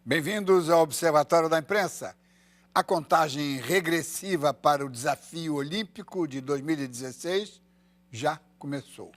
Bem-vindos ao Observatório da Imprensa. A contagem regressiva para o Desafio Olímpico de 2016 já começou.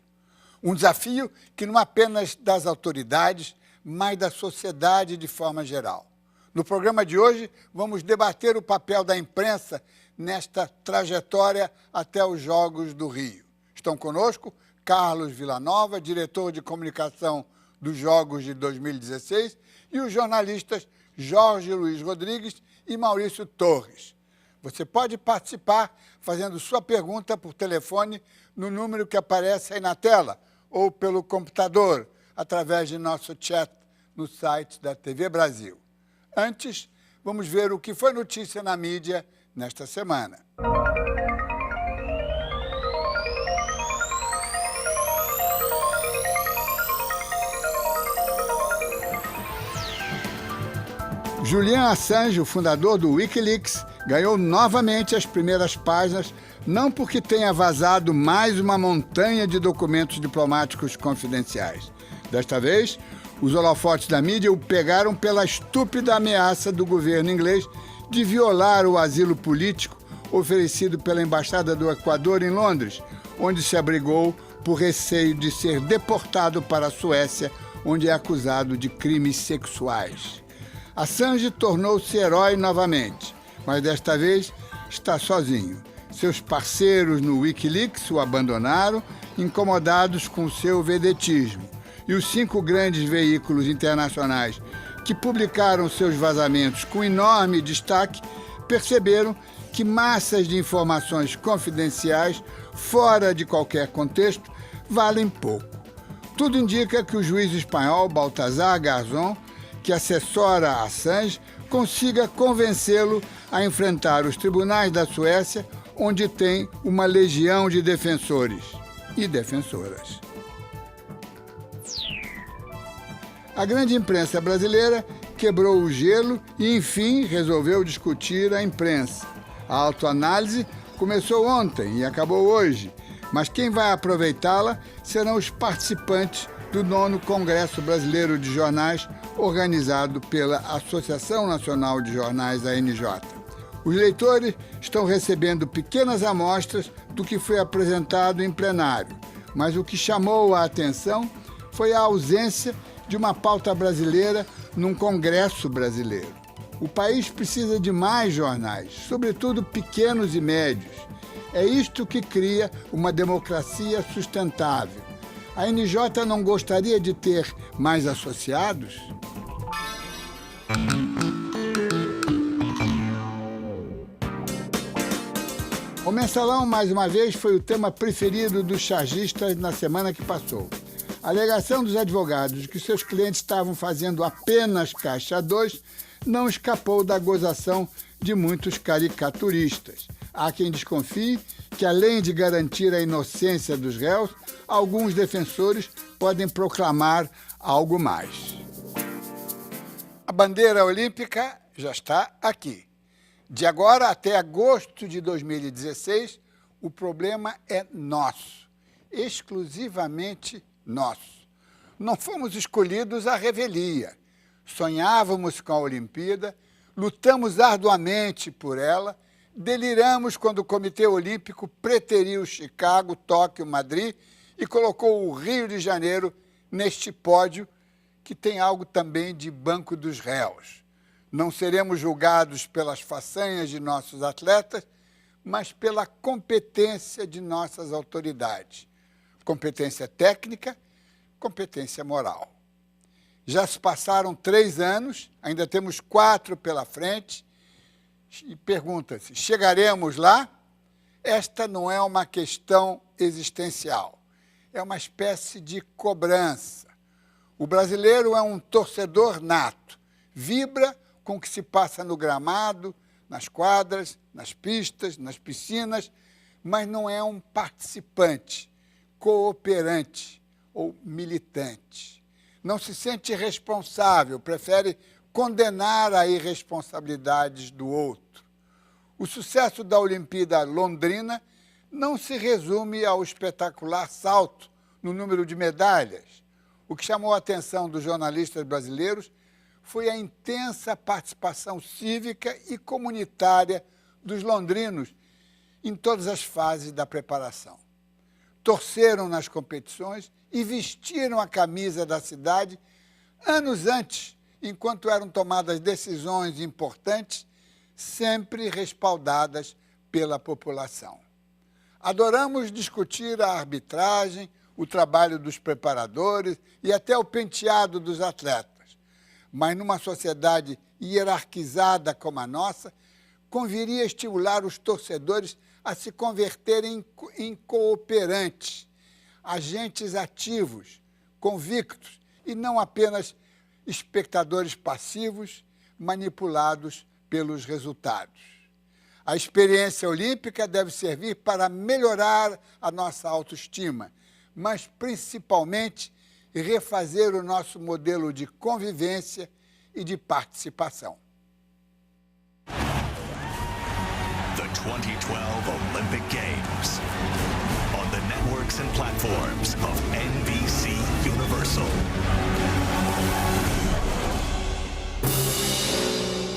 Um desafio que não apenas das autoridades, mas da sociedade de forma geral. No programa de hoje, vamos debater o papel da imprensa nesta trajetória até os Jogos do Rio. Estão conosco Carlos Villanova, diretor de comunicação dos Jogos de 2016, e os jornalistas Jorge Luiz Rodrigues e Maurício Torres. Você pode participar fazendo sua pergunta por telefone no número que aparece aí na tela ou pelo computador, através de nosso chat no site da TV Brasil. Antes, vamos ver o que foi notícia na mídia nesta semana. Julian Assange, o fundador do Wikileaks, ganhou novamente as primeiras páginas, não porque tenha vazado mais uma montanha de documentos diplomáticos confidenciais. Desta vez, os holofotes da mídia o pegaram pela estúpida ameaça do governo inglês de violar o asilo político oferecido pela Embaixada do Equador em Londres, onde se abrigou por receio de ser deportado para a Suécia, onde é acusado de crimes sexuais. Assange tornou-se herói novamente, mas desta vez está sozinho. Seus parceiros no Wikileaks o abandonaram, incomodados com seu vedetismo. E os 5 grandes veículos internacionais que publicaram seus vazamentos com enorme destaque perceberam que massas de informações confidenciais, fora de qualquer contexto, valem pouco. Tudo indica que o juiz espanhol Baltasar Garzón, que assessora Assange, consiga convencê-lo a enfrentar os tribunais da Suécia, onde tem uma legião de defensores e defensoras. A grande imprensa brasileira quebrou o gelo e, enfim, resolveu discutir a imprensa. A autoanálise começou ontem e acabou hoje, mas quem vai aproveitá-la serão os participantes do 9º Congresso Brasileiro de Jornais, organizado pela Associação Nacional de Jornais, ANJ. Os leitores estão recebendo pequenas amostras do que foi apresentado em plenário, mas o que chamou a atenção foi a ausência de uma pauta brasileira num Congresso brasileiro. O país precisa de mais jornais, sobretudo pequenos e médios. É isto que cria uma democracia sustentável. A NJ não gostaria de ter mais associados? O mensalão, mais uma vez, foi o tema preferido dos chargistas na semana que passou. A alegação dos advogados de que seus clientes estavam fazendo apenas caixa 2 não escapou da gozação de muitos caricaturistas. Há quem desconfie que, além de garantir a inocência dos réus, alguns defensores podem proclamar algo mais. A bandeira olímpica já está aqui. De agora até agosto de 2016, o problema é nosso, exclusivamente nosso. Não fomos escolhidos à revelia. Sonhávamos com a Olimpíada, lutamos arduamente por ela, deliramos quando o Comitê Olímpico preteriu Chicago, Tóquio, Madrid e colocou o Rio de Janeiro neste pódio que tem algo também de banco dos réus. Não seremos julgados pelas façanhas de nossos atletas, mas pela competência de nossas autoridades. Competência técnica, competência moral. Já se passaram 3 anos, ainda temos 4 pela frente, e pergunta-se, chegaremos lá? Esta não é uma questão existencial, é uma espécie de cobrança. O brasileiro é um torcedor nato, vibra com o que se passa no gramado, nas quadras, nas pistas, nas piscinas, mas não é um participante, cooperante ou militante. Não se sente responsável, prefere condenar a irresponsabilidades do outro. O sucesso da Olimpíada Londrina não se resume ao espetacular salto no número de medalhas. O que chamou a atenção dos jornalistas brasileiros foi a intensa participação cívica e comunitária dos londrinos em todas as fases da preparação. Torceram nas competições e vestiram a camisa da cidade anos antes, enquanto eram tomadas decisões importantes, sempre respaldadas pela população. Adoramos discutir a arbitragem, o trabalho dos preparadores e até o penteado dos atletas. Mas numa sociedade hierarquizada como a nossa, conviria estimular os torcedores a se converterem em cooperantes, agentes ativos, convictos e não apenas espectadores passivos manipulados pelos resultados. A experiência olímpica deve servir para melhorar a nossa autoestima, mas principalmente refazer o nosso modelo de convivência e de participação. The 2012 Olympic Games on the networks and platforms of NBC Universal.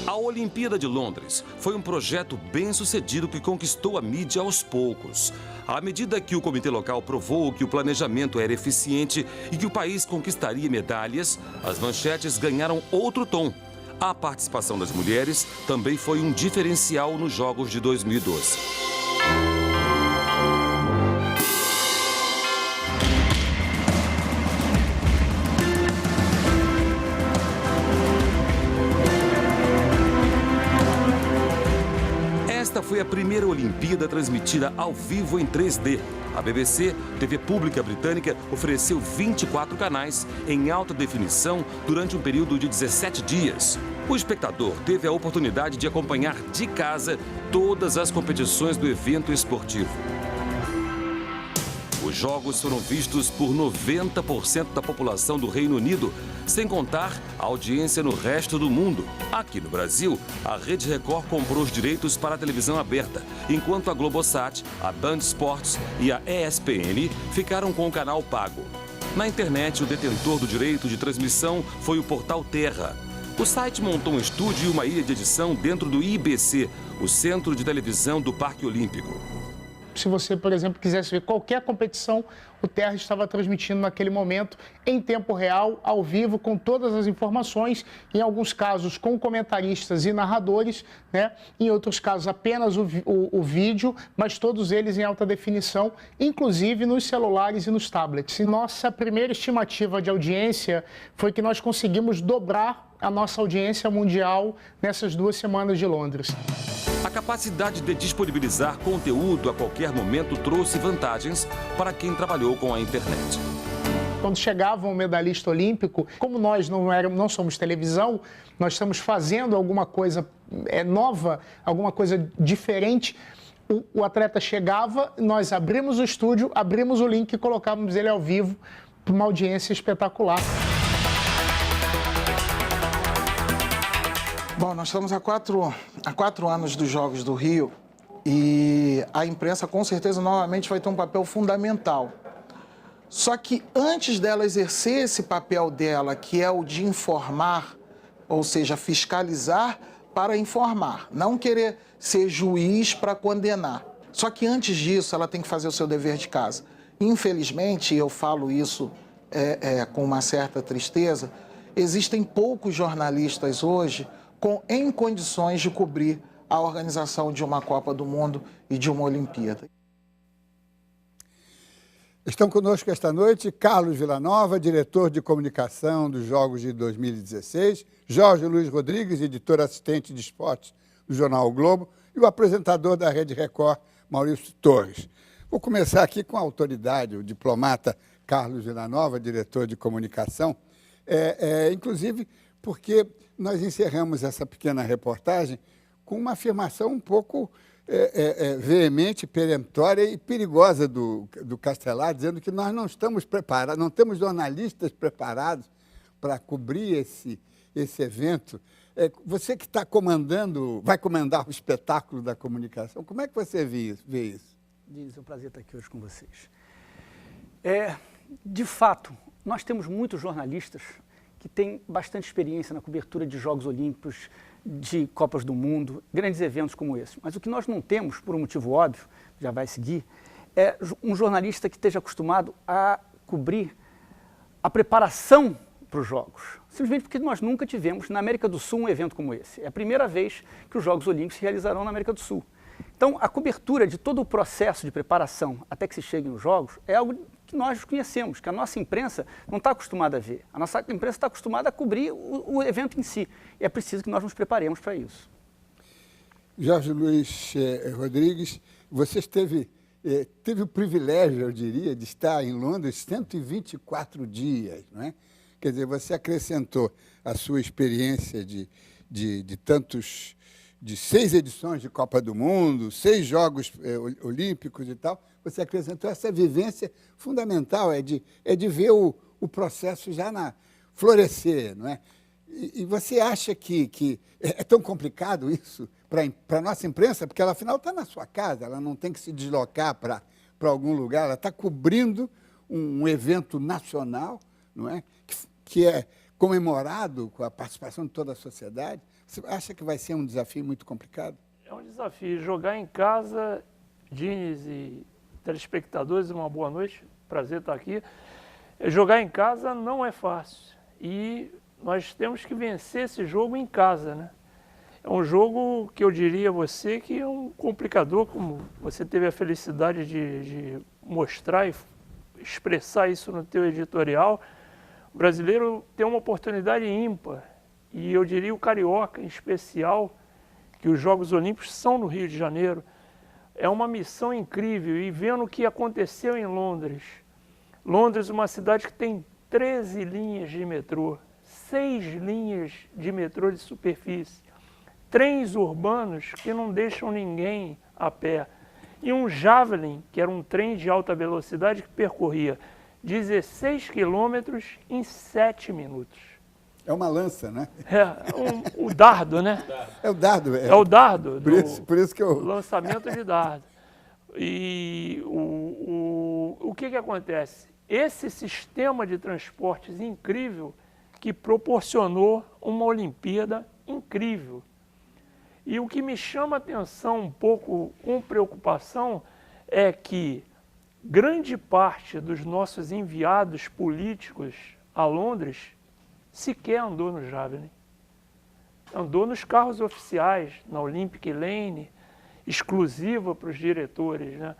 A Olimpíada de Londres foi um projeto bem-sucedido que conquistou a mídia aos poucos. À medida que o comitê local provou que o planejamento era eficiente e que o país conquistaria medalhas, as manchetes ganharam outro tom. A participação das mulheres também foi um diferencial nos Jogos de 2012. Esta foi a primeira Olimpíada transmitida ao vivo em 3D. A BBC, TV pública britânica, ofereceu 24 canais em alta definição durante um período de 17 dias. O espectador teve a oportunidade de acompanhar de casa todas as competições do evento esportivo. Os jogos foram vistos por 90% da população do Reino Unido, sem contar a audiência no resto do mundo. Aqui no Brasil, a Rede Record comprou os direitos para a televisão aberta, enquanto a Globosat, a Band Sports e a ESPN ficaram com o canal pago. Na internet, o detentor do direito de transmissão foi o portal Terra. O site montou um estúdio e uma ilha de edição dentro do IBC, o Centro de Televisão do Parque Olímpico. Se você, por exemplo, quisesse ver qualquer competição, o Terra estava transmitindo naquele momento, em tempo real, ao vivo, com todas as informações, em alguns casos com comentaristas e narradores, né? Em outros casos apenas o vídeo, mas todos eles em alta definição, inclusive nos celulares e nos tablets. E nossa primeira estimativa de audiência foi que nós conseguimos dobrar a nossa audiência mundial nessas 2 semanas de Londres. A capacidade de disponibilizar conteúdo a qualquer momento trouxe vantagens para quem trabalhou com a internet. Quando chegava um medalhista olímpico, como nós não somos televisão, nós estamos fazendo alguma coisa nova, alguma coisa diferente. O atleta chegava, nós abrimos o estúdio, abrimos o link e colocávamos ele ao vivo para uma audiência espetacular. Bom, nós estamos há quatro anos dos Jogos do Rio e a imprensa, com certeza, novamente vai ter um papel fundamental. Só que antes dela exercer esse papel dela, que é o de informar, ou seja, fiscalizar para informar, não querer ser juiz para condenar. Só que antes disso, ela tem que fazer o seu dever de casa. Infelizmente, eu falo isso com uma certa tristeza, existem poucos jornalistas hoje em condições de cobrir a organização de uma Copa do Mundo e de uma Olimpíada. Estão conosco esta noite Carlos Villanova, diretor de comunicação dos Jogos de 2016, Jorge Luiz Rodrigues, editor assistente de esportes do jornal O Globo, e o apresentador da Rede Record, Maurício Torres. Vou começar aqui com a autoridade, o diplomata Carlos Villanova, diretor de comunicação, inclusive porque nós encerramos essa pequena reportagem com uma afirmação um pouco veemente, peremptória e perigosa do Castelar, dizendo que nós não estamos preparados, não temos jornalistas preparados para cobrir esse evento Você que está comandando, vai comandar o espetáculo da comunicação, como é que você vê isso? Diniz, é um prazer estar aqui hoje com vocês. De fato, nós temos muitos jornalistas que têm bastante experiência na cobertura de Jogos Olímpicos, de Copas do Mundo, grandes eventos como esse. Mas o que nós não temos, por um motivo óbvio, já vai seguir, é um jornalista que esteja acostumado a cobrir a preparação para os Jogos. Simplesmente porque nós nunca tivemos na América do Sul um evento como esse. É a primeira vez que os Jogos Olímpicos se realizarão na América do Sul. Então, a cobertura de todo o processo de preparação até que se chegue nos Jogos é algo que nós conhecemos, que a nossa imprensa não está acostumada a ver. A nossa imprensa está acostumada a cobrir o evento em si. E é preciso que nós nos preparemos para isso. Jorge Luiz Rodrigues, você teve o privilégio, eu diria, de estar em Londres 124 dias, não é? Quer dizer, você acrescentou a sua experiência de 6 edições de Copa do Mundo, 6 Jogos Olímpicos e tal, você acrescentou essa vivência fundamental, é de ver o processo já florescer, não é? E você acha que é tão complicado isso para a nossa imprensa, porque ela, afinal, está na sua casa, ela não tem que se deslocar para algum lugar, ela está cobrindo um evento nacional, não é? Que é comemorado com a participação de toda a sociedade. Você acha que vai ser um desafio muito complicado? É um desafio. Jogar em casa, Diniz e telespectadores, uma boa noite, prazer estar aqui. Jogar em casa não é fácil e nós temos que vencer esse jogo em casa, né? É um jogo que eu diria a você que é um complicador, como você teve a felicidade de mostrar e expressar isso no teu editorial. O brasileiro tem uma oportunidade ímpar, e eu diria o carioca em especial, que os Jogos Olímpicos são no Rio de Janeiro. É uma missão incrível, e vendo o que aconteceu em Londres. Londres, uma cidade que tem 13 linhas de metrô, 6 linhas de metrô de superfície, trens urbanos que não deixam ninguém a pé, e um Javelin, que era um trem de alta velocidade que percorria 16 quilômetros em 7 minutos. É uma lança, né? O dardo, né? É o dardo. É o dardo. Por isso que eu... Lançamento de dardo. E o que acontece? Esse sistema de transportes incrível que proporcionou uma Olimpíada incrível. E o que me chama a atenção um pouco com preocupação é que grande parte dos nossos enviados políticos a Londres sequer andou no Javelin. Andou nos carros oficiais, na Olympic Lane, exclusiva para os diretores, né?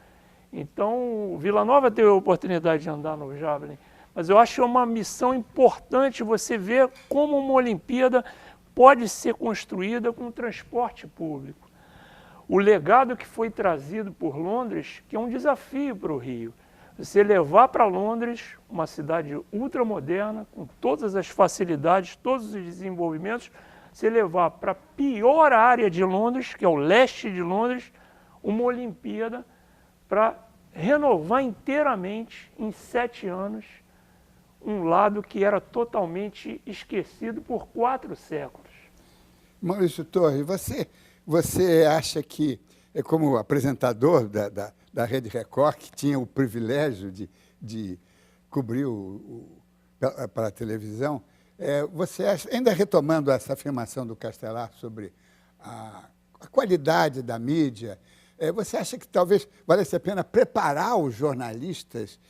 Então, Vila Nova teve a oportunidade de andar no Javelin, mas eu acho uma missão importante você ver como uma Olimpíada pode ser construída com transporte público. O legado que foi trazido por Londres, que é um desafio para o Rio. Você levar para Londres, uma cidade ultramoderna, com todas as facilidades, todos os desenvolvimentos, você levar para a pior área de Londres, que é o leste de Londres, uma Olimpíada para renovar inteiramente, em 7 anos, um lado que era totalmente esquecido por 4 séculos. Maurício Torres, você acha que, como apresentador da Rede Record, que tinha o privilégio de cobrir para a televisão, você acha, ainda retomando essa afirmação do Castelar sobre a qualidade da mídia, você acha que talvez valesse a pena preparar os jornalistas,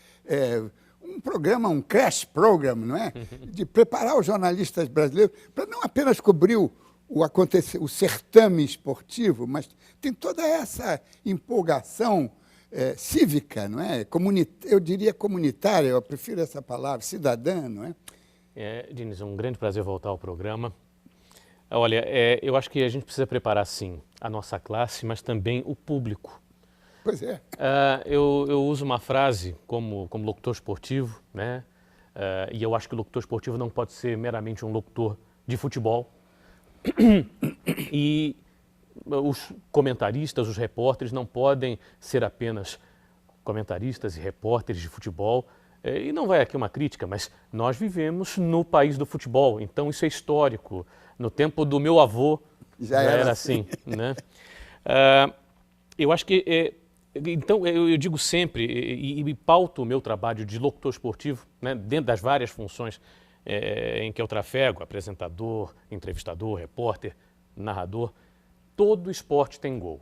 um programa, um crash program, não é? De preparar os jornalistas brasileiros para não apenas cobrir o certame esportivo, mas tem toda essa empolgação cívica, não é? Eu diria comunitária, eu prefiro essa palavra, cidadã, não é? Diniz, um grande prazer voltar ao programa. Olha, eu acho que a gente precisa preparar, sim, a nossa classe, mas também o público. Pois é. Eu uso uma frase como locutor esportivo, né? E eu acho que o locutor esportivo não pode ser meramente um locutor de futebol. E os comentaristas, os repórteres não podem ser apenas comentaristas e repórteres de futebol. E não vai aqui uma crítica, mas nós vivemos no país do futebol, então isso é histórico. No tempo do meu avô já era assim, né? Eu acho que, então eu digo sempre, e pauto o meu trabalho de locutor esportivo, né, dentro das várias funções em que eu trafego, apresentador, entrevistador, repórter, narrador, todo esporte tem gol.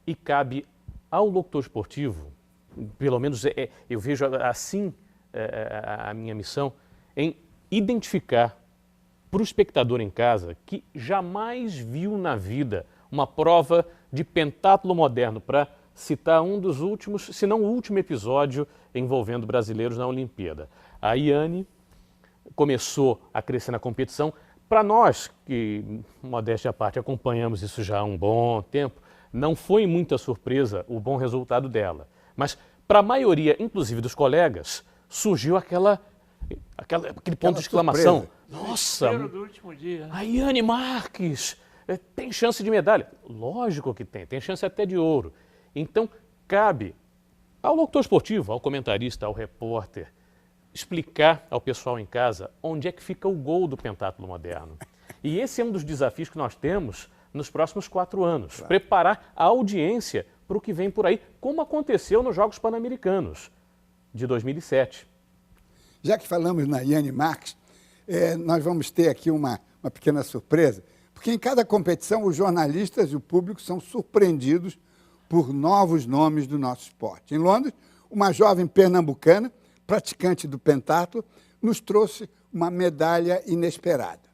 E cabe ao locutor esportivo, pelo menos eu vejo assim a minha missão, em identificar para o espectador em casa que jamais viu na vida uma prova de pentátulo moderno, para citar um dos últimos, se não o último episódio envolvendo brasileiros na Olimpíada. A Iane começou a crescer na competição. Para nós, que, modéstia à parte, acompanhamos isso já há um bom tempo, não foi muita surpresa o bom resultado dela. Mas para a maioria, inclusive dos colegas, surgiu aquele ponto de exclamação. Surpresa. Nossa, Do último dia. A Iane Marques tem chance de medalha. Lógico que tem chance até de ouro. Então, cabe ao locutor esportivo, ao comentarista, ao repórter, explicar ao pessoal em casa onde é que fica o gol do pentátulo moderno. E esse é um dos desafios que nós temos nos próximos 4 anos. Claro. Preparar a audiência para o que vem por aí, como aconteceu nos Jogos Pan-Americanos de 2007. Já que falamos na Iane Marques, nós vamos ter aqui uma pequena surpresa, porque em cada competição os jornalistas e o público são surpreendidos por novos nomes do nosso esporte. Em Londres, uma jovem pernambucana, praticante do pentatlo, nos trouxe uma medalha inesperada.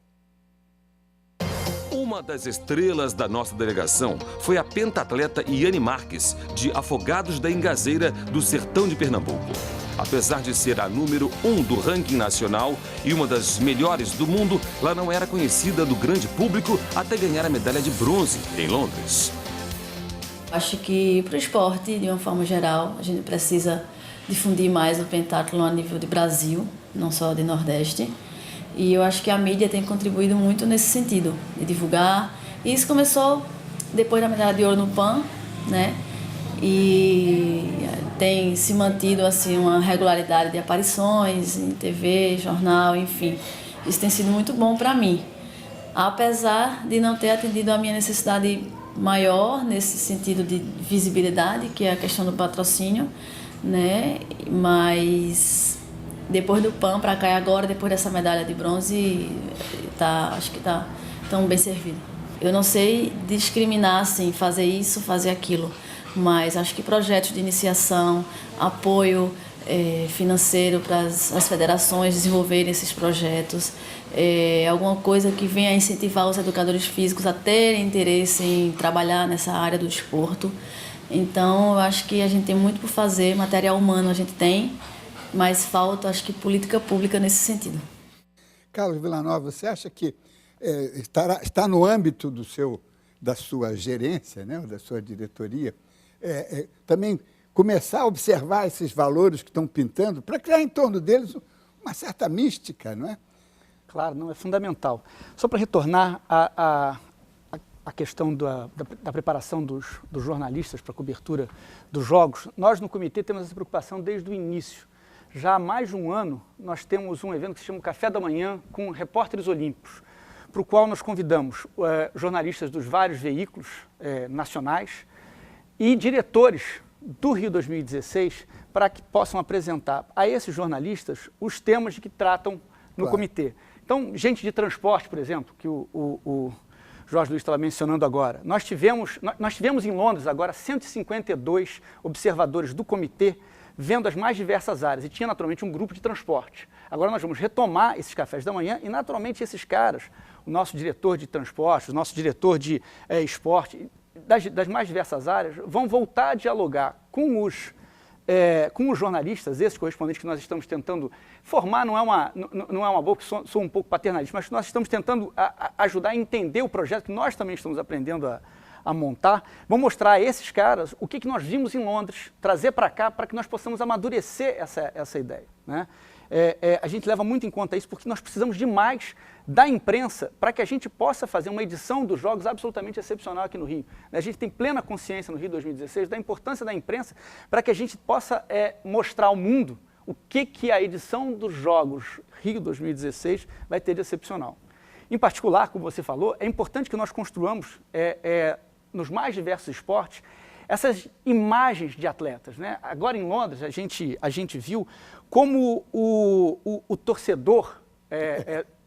Uma das estrelas da nossa delegação foi a pentatleta Iane Marques, de Afogados da Ingazeira, do sertão de Pernambuco. Apesar de ser a número 1 do ranking nacional e uma das melhores do mundo, ela não era conhecida do grande público até ganhar a medalha de bronze em Londres. Acho que para o esporte, de uma forma geral, a gente precisa difundir mais o pentatlo a nível de Brasil, não só de Nordeste. E eu acho que a mídia tem contribuído muito nesse sentido, de divulgar. E isso começou depois da medalha de ouro no PAN, né? E tem se mantido assim uma regularidade de aparições em TV, jornal, enfim. Isso tem sido muito bom para mim, apesar de não ter atendido a minha necessidade maior nesse sentido de visibilidade, que é a questão do patrocínio, né? Mas depois do PAN para cá e agora, depois dessa medalha de bronze, acho que está tão bem servido. Eu não sei discriminar, assim, fazer isso, fazer aquilo, mas acho que projetos de iniciação, apoio financeiro para as federações desenvolverem esses projetos, alguma coisa que venha a incentivar os educadores físicos a terem interesse em trabalhar nessa área do desporto. Então, eu acho que a gente tem muito por fazer, material humano a gente tem, mas falta, acho que, política pública nesse sentido. Carlos Villanova, você acha que está no âmbito da sua gerência, né, da sua diretoria, também começar a observar esses valores que estão pintando para criar em torno deles uma certa mística, não é? Claro, não, é fundamental. Só para retornar à questão da preparação dos jornalistas para a cobertura dos jogos, nós no comitê temos essa preocupação desde o início. Já há mais de um ano, nós temos um evento que se chama Café da Manhã com repórteres olímpicos, para o qual nós convidamos jornalistas dos vários veículos nacionais e diretores do Rio 2016 para que possam apresentar a esses jornalistas os temas de que tratam no comitê. Então, gente de transporte, por exemplo, que o Jorge Luiz estava mencionando agora. Nós tivemos em Londres agora 152 observadores do comitê vendo as mais diversas áreas, e tinha naturalmente um grupo de transporte. Agora nós vamos retomar esses cafés da manhã e naturalmente esses caras, o nosso diretor de transporte, o nosso diretor de esporte, das mais diversas áreas, vão voltar a dialogar com os jornalistas, esses correspondentes que nós estamos tentando formar, não é uma boa, que sou um pouco paternalista, mas nós estamos tentando ajudar a entender o projeto que nós também estamos aprendendo a montar. Vamos mostrar a esses caras o que nós vimos em Londres, trazer para cá para que nós possamos amadurecer essa ideia, né? A gente leva muito em conta isso porque nós precisamos demais da imprensa para que a gente possa fazer uma edição dos Jogos absolutamente excepcional aqui no Rio. A gente tem plena consciência no Rio 2016 da importância da imprensa para que a gente possa mostrar ao mundo o que a edição dos Jogos Rio 2016 vai ter de excepcional. Em particular, como você falou, é importante que nós construamos, nos mais diversos esportes, essas imagens de atletas, né? Agora em Londres, a gente viu como o torcedor,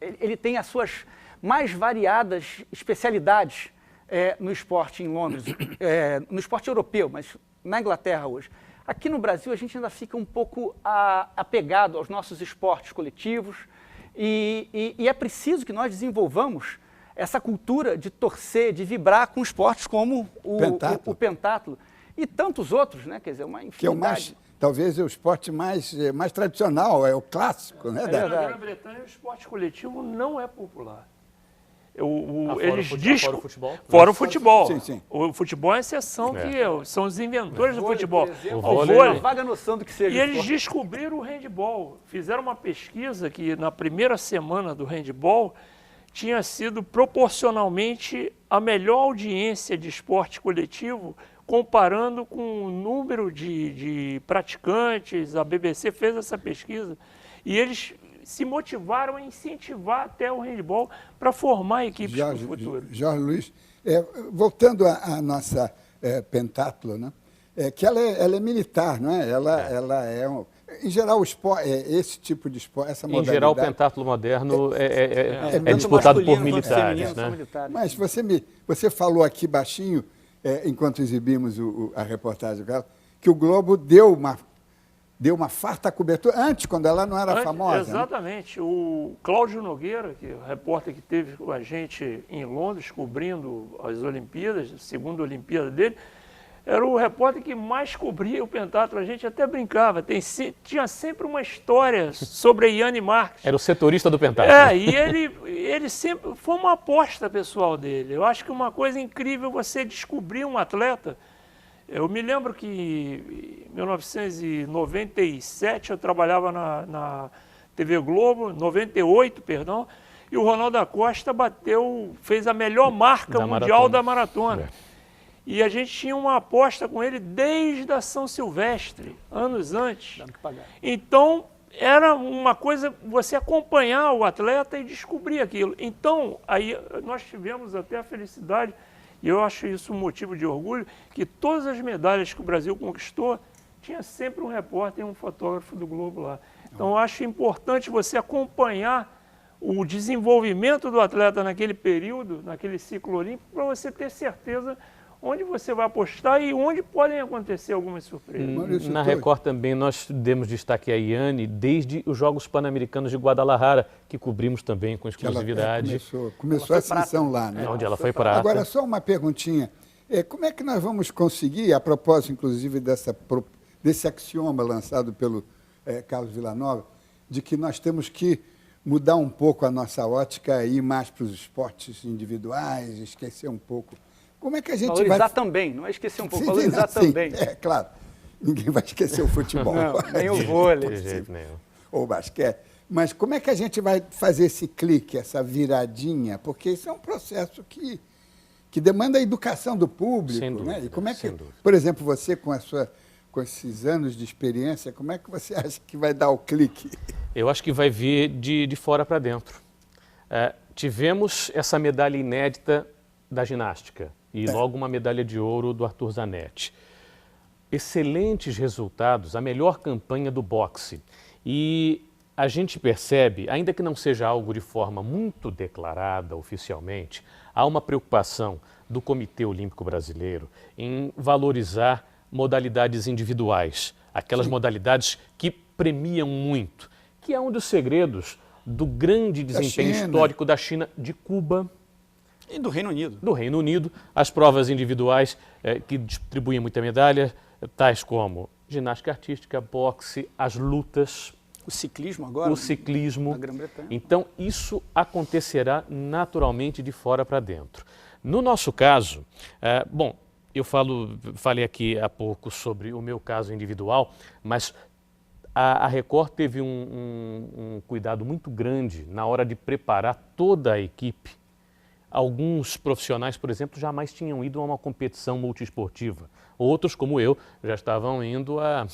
ele tem as suas mais variadas especialidades no esporte em Londres, no esporte europeu, mas na Inglaterra hoje. Aqui no Brasil, a gente ainda fica um pouco apegado aos nossos esportes coletivos e é preciso que nós desenvolvamos essa cultura de torcer, de vibrar com esportes como o pentatlo e tantos outros, né? Quer dizer, uma infinidade. Que é o mais, talvez, o esporte mais tradicional, é o clássico, né? Na Grã-Bretanha, o esporte coletivo não é popular. Fora o futebol? Fora o futebol. Sim, sim. O futebol é a exceção que são os inventores do futebol. O vôlei, vaga noção do que seja. E eles descobriram o handball. Fizeram uma pesquisa que na primeira semana do handball tinha sido proporcionalmente a melhor audiência de esporte coletivo, comparando com o número de praticantes. A BBC fez essa pesquisa e eles se motivaram a incentivar até o handball para formar equipes para o futuro. Jorge Luiz, voltando à nossa pentatlo, né? Que ela é militar, não é? Ela é em geral, o esporte, esse tipo de esporte, essa modalidade... Em geral, o pentatlo moderno é disputado por militares, né? Mas você falou aqui baixinho, enquanto exibimos a reportagem dela, que o Globo deu uma farta cobertura, antes, quando ela não era famosa. Exatamente. Né? O Cláudio Nogueira, que é o repórter que esteve com a gente em Londres, cobrindo as Olimpíadas, a segunda Olimpíada dele, era o repórter que mais cobria o pentatlo. A gente até brincava, tinha sempre uma história sobre a Iane Marques. Era o setorista do pentatlo. E ele sempre foi uma aposta pessoal dele. Eu acho que uma coisa incrível você descobrir um atleta. Eu me lembro que em 1997 eu trabalhava na TV Globo, 98, perdão, e o Ronaldo da Costa fez a melhor marca mundial da maratona. E a gente tinha uma aposta com ele desde a São Silvestre, anos antes. Então, era uma coisa você acompanhar o atleta e descobrir aquilo. Então, aí nós tivemos até a felicidade, e eu acho isso um motivo de orgulho, que todas as medalhas que o Brasil conquistou, tinha sempre um repórter e um fotógrafo do Globo lá. Então, eu acho importante você acompanhar o desenvolvimento do atleta naquele período, naquele ciclo olímpico, para você ter certeza onde você vai apostar e onde podem acontecer algumas surpresas. Na Record também nós demos destaque a Iane desde os Jogos Pan-Americanos de Guadalajara, que cobrimos também com exclusividade. Começou a ascensão lá, né? Onde ela foi prata. Agora, só uma perguntinha. Como é que nós vamos conseguir, a propósito, inclusive, desse axioma lançado pelo Carlos Villanova, de que nós temos que mudar um pouco a nossa ótica e ir mais para os esportes individuais, esquecer um pouco... Como é que a gente valorizar também, não é esquecer um pouco, valorizar também. Claro, ninguém vai esquecer o futebol. Não, nem o vôlei. De jeito nenhum. Ou o basquete. Mas como é que a gente vai fazer esse clique, essa viradinha? Porque isso é um processo que demanda a educação do público. Sem dúvida, né? E como é que, por exemplo, você com esses anos de experiência, como é que você acha que vai dar o clique? Eu acho que vai vir de fora para dentro. Tivemos essa medalha inédita da ginástica e logo uma medalha de ouro do Arthur Zanetti. Excelentes resultados, a melhor campanha do boxe. E a gente percebe, ainda que não seja algo de forma muito declarada oficialmente, há uma preocupação do Comitê Olímpico Brasileiro em valorizar modalidades individuais, aquelas modalidades que premiam muito, que é um dos segredos do grande desempenho histórico da China, de Cuba, e do Reino Unido. Do Reino Unido, as provas individuais que distribuem muita medalha, tais como ginástica artística, boxe, as lutas. O ciclismo agora? O ciclismo. Na Grã-Bretanha. Então, isso acontecerá naturalmente de fora para dentro. No nosso caso, eu falei aqui há pouco sobre o meu caso individual, mas a Record teve um cuidado muito grande na hora de preparar toda a equipe. Alguns profissionais, por exemplo, jamais tinham ido a uma competição multiesportiva. Outros, como eu, já estavam indo a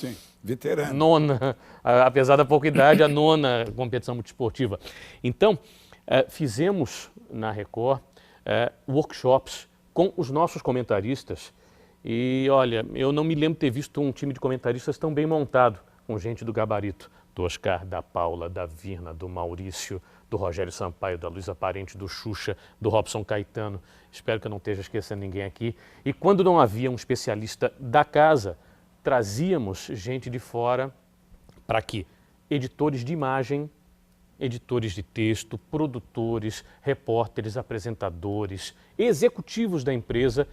veterano. Nona, apesar da pouca idade, a nona competição multiesportiva. Então, fizemos na Record workshops com os nossos comentaristas e, olha, eu não me lembro de ter visto um time de comentaristas tão bem montado, com gente do gabarito, do Oscar, da Paula, da Virna, do Maurício, do Rogério Sampaio, da Luísa Parente, do Xuxa, do Robson Caetano. Espero que eu não esteja esquecendo ninguém aqui. E quando não havia um especialista da casa, trazíamos gente de fora para que editores de imagem, editores de texto, produtores, repórteres, apresentadores, executivos da empresa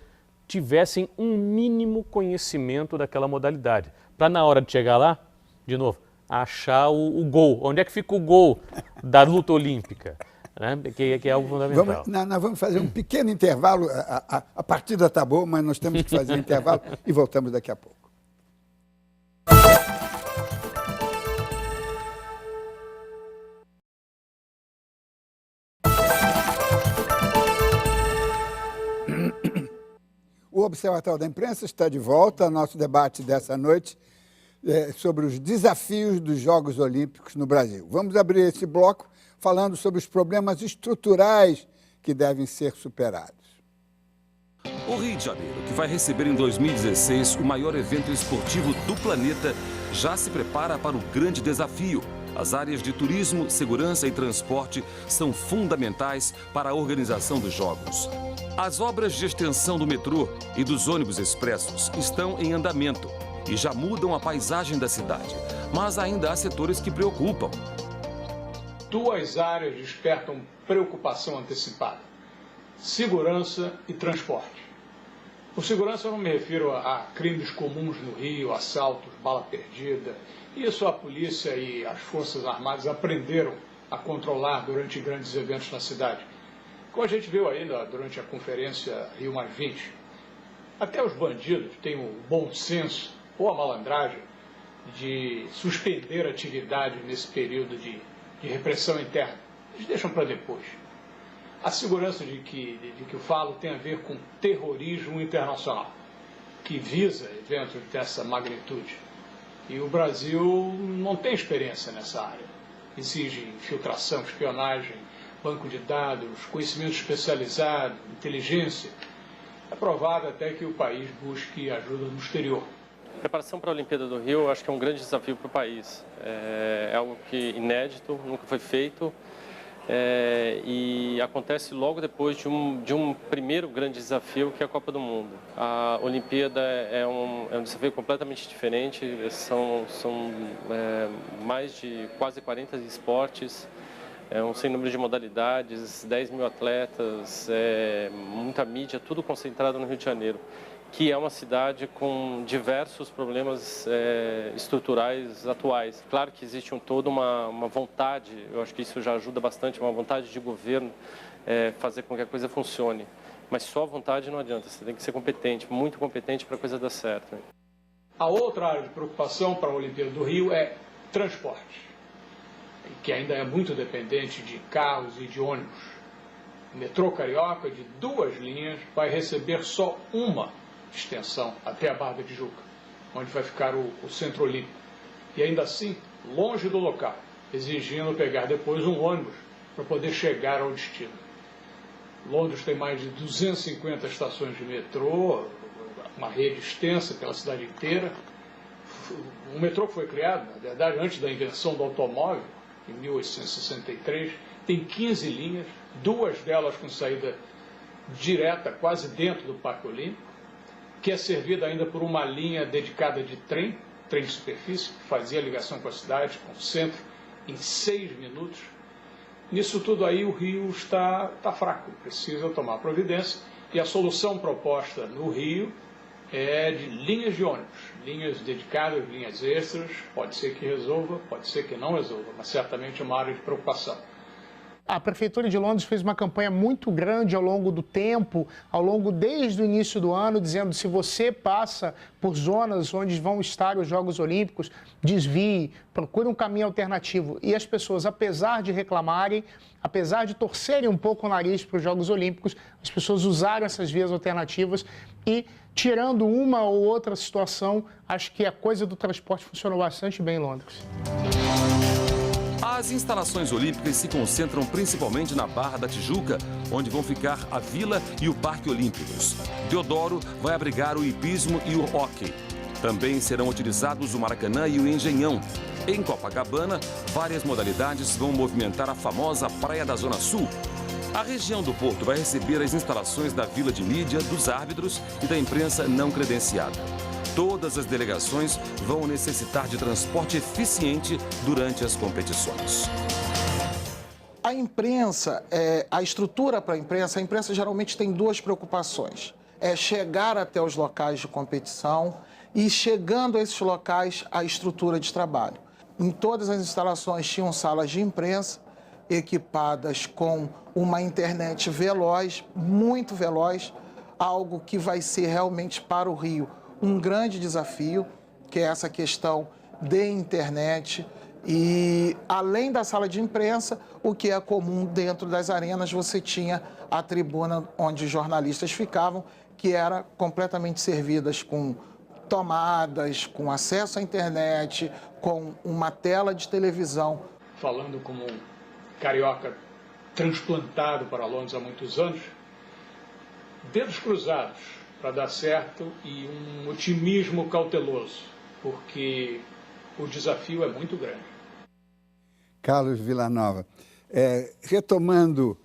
tivessem um mínimo conhecimento daquela modalidade. Para na hora de chegar lá, de novo, achar o gol. Onde é que fica o gol da luta olímpica? Né? Que é algo fundamental. Nós vamos fazer um pequeno intervalo. A partida está boa, mas nós temos que fazer um intervalo e voltamos daqui a pouco. O Observatório da Imprensa está de volta. Nosso debate dessa noite sobre os desafios dos Jogos Olímpicos no Brasil. Vamos abrir esse bloco falando sobre os problemas estruturais que devem ser superados. O Rio de Janeiro, que vai receber em 2016 o maior evento esportivo do planeta, já se prepara para o grande desafio. As áreas de turismo, segurança e transporte são fundamentais para a organização dos Jogos. As obras de extensão do metrô e dos ônibus expressos estão em andamento e já mudam a paisagem da cidade, mas ainda há setores que preocupam. Duas áreas despertam preocupação antecipada: segurança e transporte. Por segurança eu não me refiro a crimes comuns no Rio, assaltos, bala perdida. Isso a polícia e as forças armadas aprenderam a controlar durante grandes eventos na cidade. Como a gente viu ainda durante a conferência Rio+20, até os bandidos têm o bom senso ou a malandragem de suspender a atividade nesse período de repressão interna. Eles deixam para depois. A segurança de que eu falo tem a ver com terrorismo internacional, que visa eventos dessa magnitude. E o Brasil não tem experiência nessa área. Exige infiltração, espionagem, banco de dados, conhecimento especializado, inteligência. É provável até que o país busque ajuda no exterior. A preparação para a Olimpíada do Rio, eu acho que é um grande desafio para o país. É algo que inédito, nunca foi feito. E acontece logo depois de um primeiro grande desafio, que é a Copa do Mundo. A Olimpíada é um desafio completamente diferente, são mais de quase 40 esportes, um sem número de modalidades, 10 mil atletas, muita mídia, tudo concentrado no Rio de Janeiro, que é uma cidade com diversos problemas estruturais atuais. Claro que existe toda uma vontade, eu acho que isso já ajuda bastante, uma vontade de governo fazer com que a coisa funcione. Mas só vontade não adianta, você tem que ser competente, muito competente para a coisa dar certo. A outra área de preocupação para a Olimpíada do Rio é transporte, que ainda é muito dependente de carros e de ônibus. O metrô Carioca, de 2 linhas, vai receber só uma extensão até a Barra da Tijuca, onde vai ficar o Centro Olímpico. E ainda assim, longe do local, exigindo pegar depois um ônibus para poder chegar ao destino. Londres tem mais de 250 estações de metrô, uma rede extensa pela cidade inteira. O metrô foi criado, na verdade, antes da invenção do automóvel, em 1863, tem 15 linhas, 2 delas com saída direta, quase dentro do Parque Olímpico, que é servida ainda por uma linha dedicada de trem de superfície, que fazia a ligação com a cidade, com o centro, em 6 minutos. Nisso tudo aí o Rio está fraco, precisa tomar providência, e a solução proposta no Rio é de linhas de ônibus, linhas dedicadas, linhas extras. Pode ser que resolva, pode ser que não resolva, mas certamente é uma área de preocupação. A Prefeitura de Londres fez uma campanha muito grande ao longo do tempo, desde o início do ano, dizendo: se você passa por zonas onde vão estar os Jogos Olímpicos, desvie, procure um caminho alternativo. E as pessoas, apesar de reclamarem, apesar de torcerem um pouco o nariz para os Jogos Olímpicos, as pessoas usaram essas vias alternativas e, tirando uma ou outra situação, acho que a coisa do transporte funcionou bastante bem em Londres. As instalações olímpicas se concentram principalmente na Barra da Tijuca, onde vão ficar a Vila e o Parque Olímpicos. Deodoro vai abrigar o hipismo e o hóquei. Também serão utilizados o Maracanã e o Engenhão. Em Copacabana, várias modalidades vão movimentar a famosa Praia da Zona Sul. A região do Porto vai receber as instalações da Vila de Mídia, dos árbitros e da imprensa não credenciada. Todas as delegações vão necessitar de transporte eficiente durante as competições. A imprensa, a estrutura para a imprensa geralmente tem duas preocupações. É chegar até os locais de competição e, chegando a esses locais, a estrutura de trabalho. Em todas as instalações tinham salas de imprensa equipadas com uma internet veloz, muito veloz, algo que vai ser realmente para o Rio um grande desafio, que é essa questão de internet. E, além da sala de imprensa, o que é comum dentro das arenas, você tinha a tribuna onde os jornalistas ficavam, que era completamente servidas com tomadas, com acesso à internet, com uma tela de televisão. Falando como um carioca transplantado para Londres há muitos anos, dedos cruzados para dar certo e um otimismo cauteloso, porque o desafio é muito grande. Carlos Villanova, retomando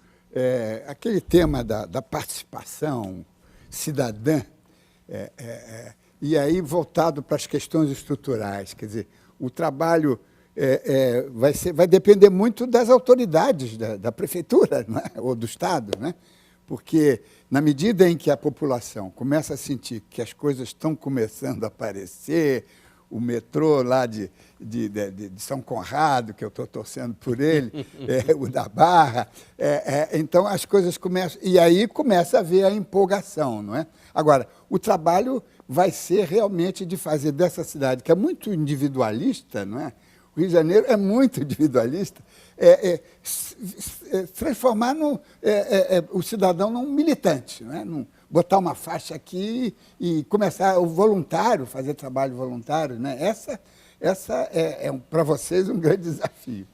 aquele tema da participação cidadã, e aí voltado para as questões estruturais, quer dizer, o trabalho vai depender muito das autoridades da prefeitura, não é? Ou do Estado, né? Porque, na medida em que a população começa a sentir que as coisas estão começando a aparecer, o metrô lá de São Conrado, que eu estou torcendo por ele, o da Barra, então as coisas começam... E aí começa a haver a empolgação, não é? Agora, o trabalho vai ser realmente de fazer dessa cidade, que é muito individualista, não é? O Rio de Janeiro é muito individualista, transformar o cidadão num militante, não é? Botar uma faixa aqui e começar o voluntário, fazer trabalho voluntário, né? Essa para vocês um grande desafio.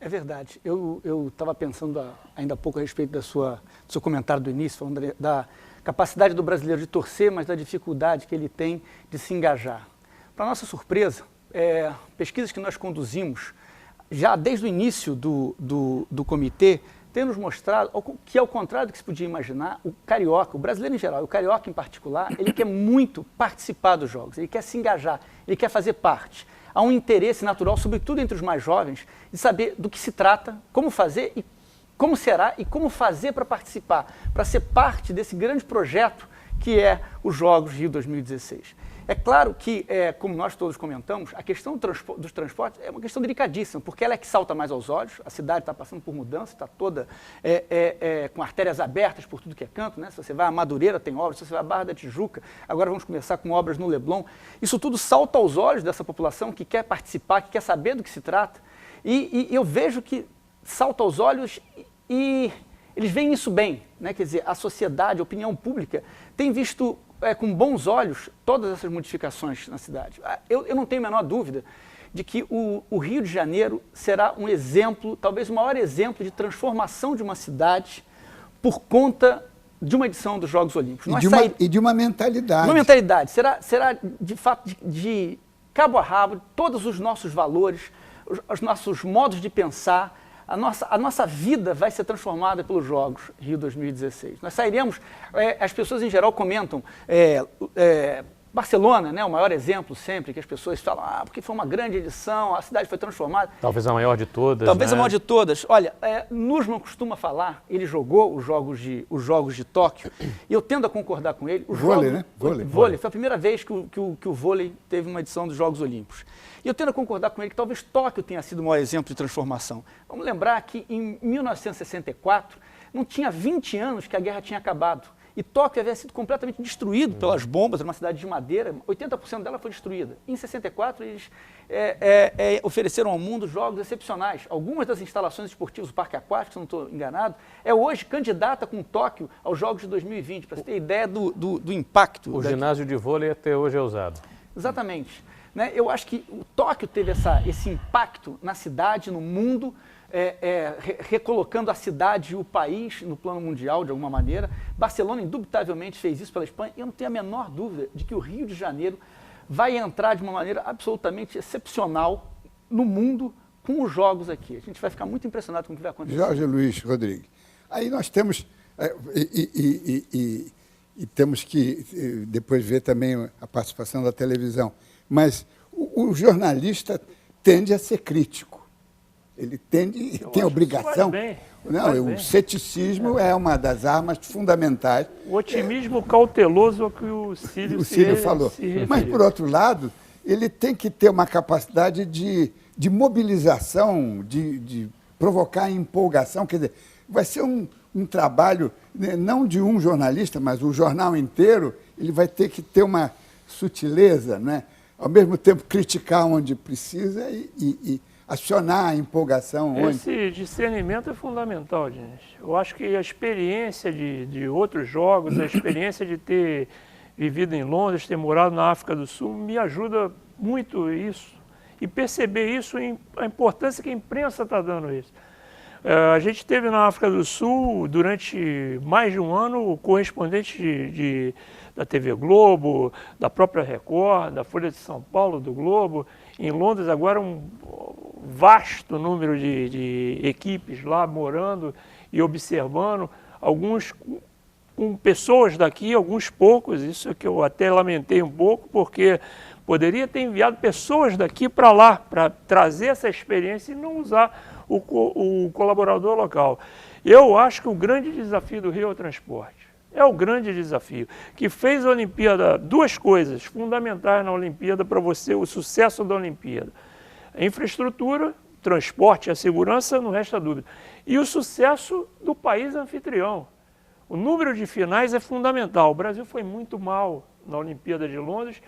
É verdade. Eu estava pensando ainda há pouco a respeito do seu comentário do início, falando da capacidade do brasileiro de torcer, mas da dificuldade que ele tem de se engajar. Para nossa surpresa, pesquisas que nós conduzimos, já desde o início do comitê, tem nos mostrado que, ao contrário do que se podia imaginar, o carioca, o brasileiro em geral, o carioca em particular, ele quer muito participar dos jogos, ele quer se engajar, ele quer fazer parte. Há um interesse natural, sobretudo entre os mais jovens, de saber do que se trata, como fazer e como será e como fazer para participar, para ser parte desse grande projeto que é os Jogos Rio 2016. É claro que, como nós todos comentamos, a questão dos transportes é uma questão delicadíssima, porque ela é que salta mais aos olhos, a cidade está passando por mudança, está toda com artérias abertas por tudo que é canto, né? Se você vai a Madureira tem obras, se você vai a Barra da Tijuca, agora vamos começar com obras no Leblon. Isso tudo salta aos olhos dessa população que quer participar, que quer saber do que se trata, e eu vejo que salta aos olhos e eles veem isso bem, né? Quer dizer, a sociedade, a opinião pública tem visto com bons olhos todas essas modificações na cidade. Eu não tenho a menor dúvida de que o Rio de Janeiro será um exemplo, talvez o maior exemplo de transformação de uma cidade por conta de uma edição dos Jogos Olímpicos. E de uma mentalidade. Uma mentalidade. Será de fato, de cabo a rabo, todos os nossos valores, os nossos modos de pensar. A nossa vida vai ser transformada pelos Jogos Rio 2016. Nós sairemos, as pessoas em geral comentam, Barcelona, né, o maior exemplo sempre, que as pessoas falam, porque foi uma grande edição, a cidade foi transformada. Talvez a maior de todas, Talvez né? a maior de todas. Olha, Nussmann costuma falar, ele jogou os jogos de Tóquio, e eu tendo a concordar com ele. Vôlei, né? Vôlei. Foi a primeira vez que o vôlei teve uma edição dos Jogos Olímpicos. E eu tendo a concordar com ele que talvez Tóquio tenha sido o maior exemplo de transformação. Vamos lembrar que em 1964, não tinha 20 anos que a guerra tinha acabado. E Tóquio havia sido completamente destruído pelas bombas, era uma cidade de madeira, 80% dela foi destruída. Em 64, eles ofereceram ao mundo jogos excepcionais. Algumas das instalações esportivas, o Parque Aquático, se não estou enganado, é hoje candidata com Tóquio aos Jogos de 2020, para você ter ideia do impacto. O ginásio de vôlei até hoje é usado. Exatamente. Né? Eu acho que o Tóquio teve esse impacto na cidade, no mundo, recolocando a cidade e o país no plano mundial, de alguma maneira. Barcelona, indubitavelmente, fez isso pela Espanha. E eu não tenho a menor dúvida de que o Rio de Janeiro vai entrar de uma maneira absolutamente excepcional no mundo com os jogos aqui. A gente vai ficar muito impressionado com o que vai acontecer. Jorge Luiz Rodrigues. Aí nós temos... E temos que depois ver também a participação da televisão. Mas o jornalista tende a ser crítico. Ele tem a obrigação. O ceticismo é uma das armas fundamentais. O otimismo cauteloso que o Cílio falou. Mas, por outro lado, ele tem que ter uma capacidade de mobilização, de provocar empolgação. Quer dizer, vai ser um trabalho, né, não de um jornalista, mas o jornal inteiro, ele vai ter que ter uma sutileza, né? Ao mesmo tempo criticar onde precisa e acionar a empolgação. Esse discernimento é fundamental, gente. Eu acho que a experiência de outros jogos, a experiência de ter vivido em Londres, ter morado na África do Sul, me ajuda muito isso. E perceber isso, a importância que a imprensa está dando isso. A gente teve na África do Sul, durante mais de um ano, o correspondente da TV Globo, da própria Record, da Folha de São Paulo, do Globo. Em Londres, agora, um vasto número de equipes lá morando e observando, alguns com pessoas daqui, alguns poucos, isso é que eu até lamentei um pouco, porque poderia ter enviado pessoas daqui para lá, para trazer essa experiência e não usar o colaborador local. Eu acho que o grande desafio do Rio é o transporte. É o grande desafio, que fez a Olimpíada, duas coisas fundamentais na Olimpíada para você, o sucesso da Olimpíada. A infraestrutura, transporte e a segurança, não resta dúvida. E o sucesso do país anfitrião. O número de finais é fundamental. O Brasil foi muito mal na Olimpíada de Londres,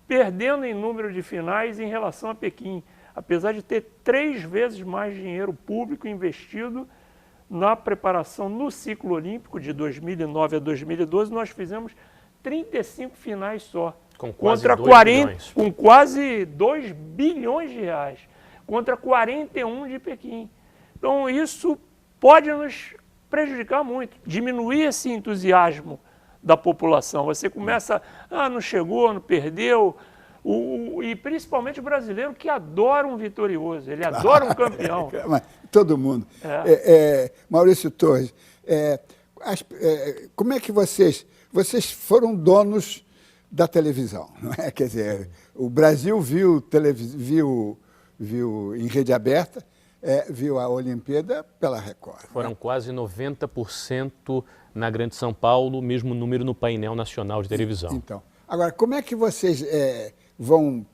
perdendo em número de finais em relação a Pequim, apesar de ter 3 vezes mais dinheiro público investido na preparação no ciclo olímpico de 2009 a 2012, nós fizemos 35 finais só. Com quase 2 bilhões de reais, contra 41 de Pequim. Então isso pode nos prejudicar muito, diminuir esse entusiasmo da população. Você começa, não chegou, não perdeu, e principalmente o brasileiro que adora um vitorioso, ele adora um campeão. Todo mundo. Maurício Torres, como é que vocês foram donos da televisão, não é? Quer dizer, o Brasil viu em rede aberta, viu a Olimpíada pela Record. Foram quase 90% na Grande São Paulo, o mesmo número no painel nacional de televisão. Então, agora, como é que vocês vão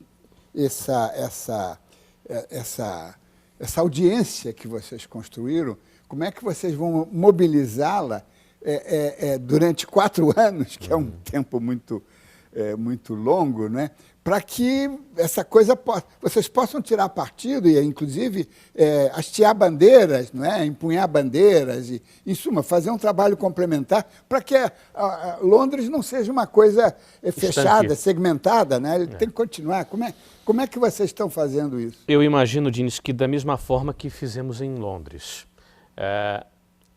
essa audiência que vocês construíram, como é que vocês vão mobilizá-la durante 4 anos, que é um tempo muito longo, né? Para que essa coisa vocês possam tirar partido e, inclusive, hastear bandeiras, não é? Empunhar bandeiras e, em suma, fazer um trabalho complementar para que Londres não seja uma coisa fechada, segmentada, né? Ele tem que continuar. Como é que vocês estão fazendo isso? Eu imagino, Diniz, que da mesma forma que fizemos em Londres.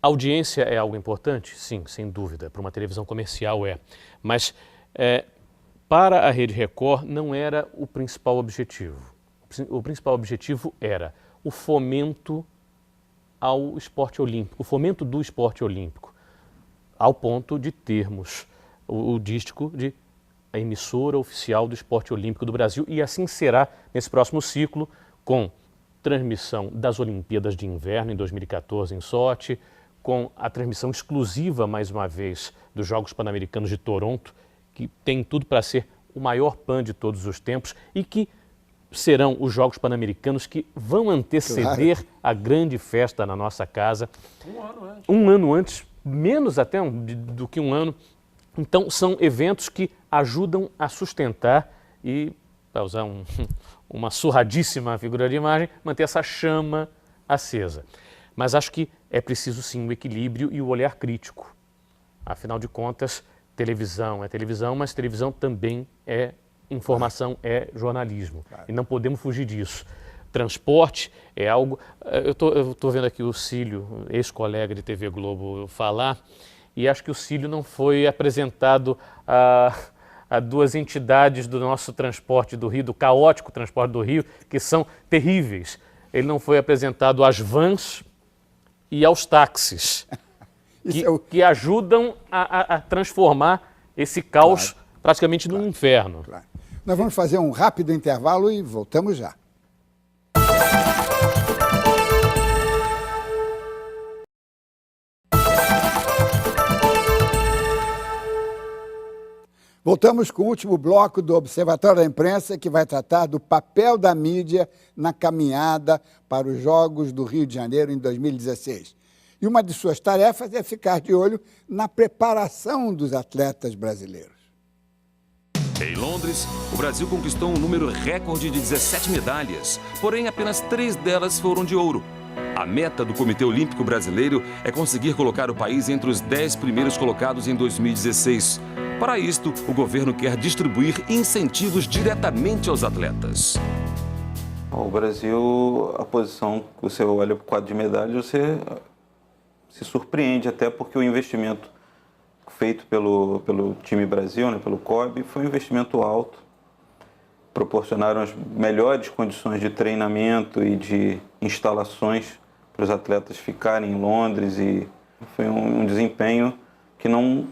Audiência é algo importante? Sim, sem dúvida. Para uma televisão comercial Mas para a Rede Record não era o principal objetivo. O principal objetivo era o fomento ao esporte olímpico, o fomento do esporte olímpico, ao ponto de termos o dístico de a emissora oficial do esporte olímpico do Brasil, e assim será nesse próximo ciclo, com transmissão das Olimpíadas de Inverno em 2014 em Sochi, com a transmissão exclusiva, mais uma vez, dos Jogos Pan-Americanos de Toronto, que tem tudo para ser o maior PAN de todos os tempos e que serão os Jogos Pan-Americanos que vão anteceder a grande festa na nossa casa. Um ano antes, menos até do que um ano. Então, são eventos que ajudam a sustentar e, para usar uma surradíssima figura de imagem, manter essa chama acesa. Mas acho que é preciso, sim, o equilíbrio e o olhar crítico. Afinal de contas, televisão é televisão, mas televisão também é informação, é jornalismo. E não podemos fugir disso. Transporte é algo... Eu estou vendo aqui o Cílio, ex-colega de TV Globo, falar, e acho que o Cílio não foi apresentado a duas entidades do nosso transporte do Rio, do caótico transporte do Rio, que são terríveis. Ele não foi apresentado às vans e aos táxis, que ajudam a transformar esse caos praticamente num inferno. Nós vamos fazer um rápido intervalo e voltamos já. Voltamos com o último bloco do Observatório da Imprensa, que vai tratar do papel da mídia na caminhada para os Jogos do Rio de Janeiro em 2016. E uma de suas tarefas é ficar de olho na preparação dos atletas brasileiros. Em Londres, o Brasil conquistou um número recorde de 17 medalhas, porém apenas 3 delas foram de ouro. A meta do Comitê Olímpico Brasileiro é conseguir colocar o país entre os 10 primeiros colocados em 2016. Para isto, o governo quer distribuir incentivos diretamente aos atletas. O Brasil, a posição que você olha para o quadro de medalhas, você se surpreende, até porque o investimento feito pelo time Brasil, né, pelo COB, foi um investimento alto. Proporcionaram as melhores condições de treinamento e de instalações para os atletas ficarem em Londres, e foi um desempenho que não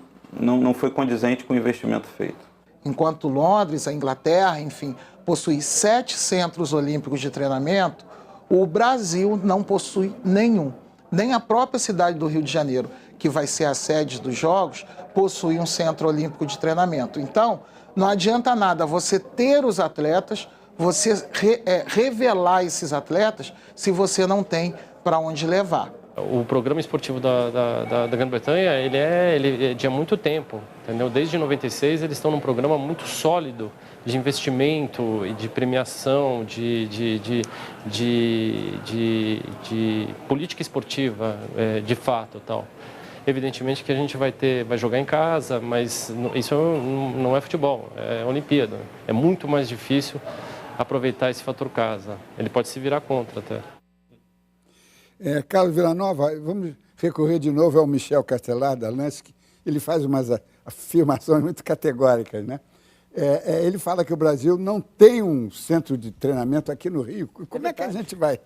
foi condizente com o investimento feito. Enquanto Londres, a Inglaterra, enfim, possui 7 centros olímpicos de treinamento, o Brasil não possui nenhum. Nem a própria cidade do Rio de Janeiro, que vai ser a sede dos Jogos, possui um centro olímpico de treinamento. Então, não adianta nada você ter os atletas, você revelar esses atletas, se você não tem para onde levar. O programa esportivo da Grã-Bretanha, ele é de há muito tempo, entendeu? Desde 96 eles estão num programa muito sólido de investimento e de premiação, de política esportiva, de fato, tal. Evidentemente que a gente vai jogar em casa, mas isso não é futebol, é Olimpíada. É muito mais difícil aproveitar esse fator casa. Ele pode se virar contra até. Carlos Villanova, vamos recorrer de novo ao Michel Castelar, da Lance, que ele faz umas afirmações muito categóricas, né? Ele fala que o Brasil não tem um centro de treinamento aqui no Rio. Como é que a gente vai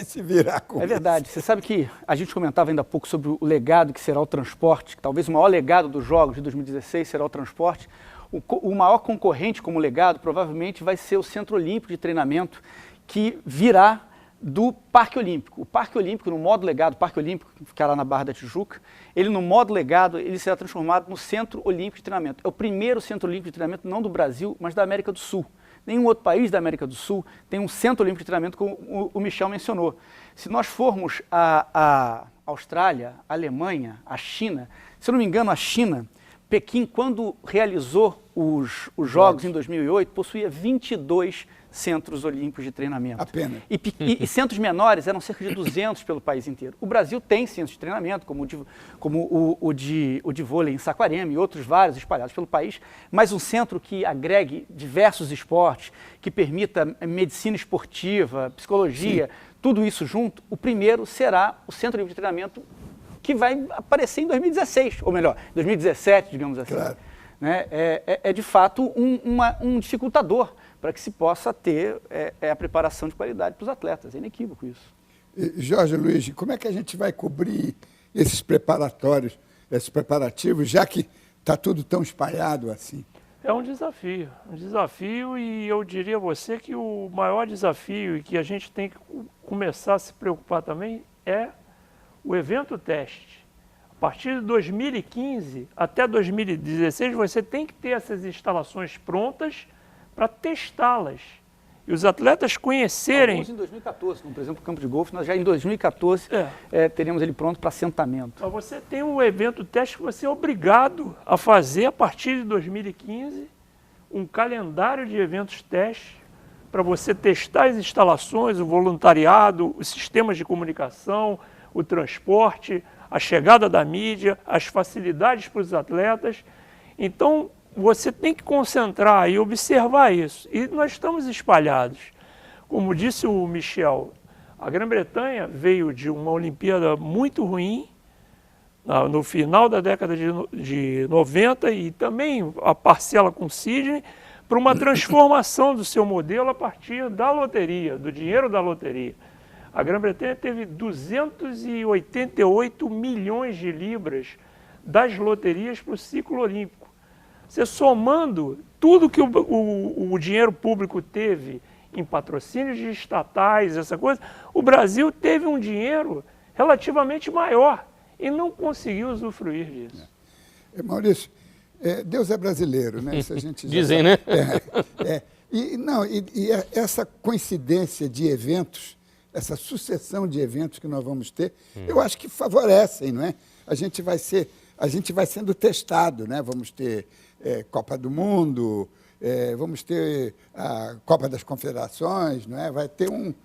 se virar com isso? É verdade. Você sabe que a gente comentava ainda há pouco sobre o legado que será o transporte, que talvez o maior legado dos Jogos de 2016 será o transporte. O maior concorrente como legado provavelmente vai ser o Centro Olímpico de Treinamento, que virá do Parque Olímpico. O Parque Olímpico, no modo legado, o Parque Olímpico, que fica lá na Barra da Tijuca, ele no modo legado, ele será transformado no Centro Olímpico de Treinamento. É o primeiro Centro Olímpico de Treinamento, não do Brasil, mas da América do Sul. Nenhum outro país da América do Sul tem um Centro Olímpico de Treinamento, como o Michel mencionou. Se nós formos a Austrália, a Alemanha, a China, se eu não me engano, a China, Pequim, quando realizou os Jogos em 2008, possuía 22 centros olímpicos de treinamento. Apenas. E centros menores eram cerca de 200 pelo país inteiro. O Brasil tem centros de treinamento, como o de vôlei em Saquarema e outros vários espalhados pelo país, mas um centro que agregue diversos esportes, que permita medicina esportiva, psicologia, tudo isso junto, o primeiro será o Centro Olímpico de Treinamento, que vai aparecer em 2016, ou melhor, 2017, digamos assim. Claro. Né? É de fato um dificultador para que se possa ter a preparação de qualidade para os atletas. É inequívoco isso. Jorge Luiz, como é que a gente vai cobrir esses preparatórios, esses preparativos, já que está tudo tão espalhado assim? É um desafio e eu diria a você que o maior desafio e que a gente tem que começar a se preocupar também é o evento teste. A partir de 2015 até 2016 você tem que ter essas instalações prontas para testá-las. E os atletas conhecerem... Alguns em 2014, como por exemplo o campo de golfe, nós já em 2014 teríamos ele pronto para assentamento. Mas você tem um evento teste que você é obrigado a fazer a partir de 2015, um calendário de eventos teste para você testar as instalações, o voluntariado, os sistemas de comunicação, o transporte, a chegada da mídia, as facilidades para os atletas. Então, você tem que concentrar e observar isso. E nós estamos espalhados. Como disse o Michel, a Grã-Bretanha veio de uma Olimpíada muito ruim, no final da década de 90 e também a parcela com Sydney, para uma transformação do seu modelo a partir da loteria, do dinheiro da loteria. A Grã-Bretanha teve 288 milhões de libras das loterias para o ciclo olímpico. Você somando tudo que o dinheiro público teve em patrocínios de estatais, essa coisa, o Brasil teve um dinheiro relativamente maior e não conseguiu usufruir disso. Maurício, Deus é brasileiro, né? Isso a gente dizem, né? E essa coincidência de eventos, essa sucessão de eventos que nós vamos ter, eu acho que favorecem, não é? A gente vai sendo testado, né? Vamos ter Copa do Mundo, vamos ter a Copa das Confederações, não é? Vai ter um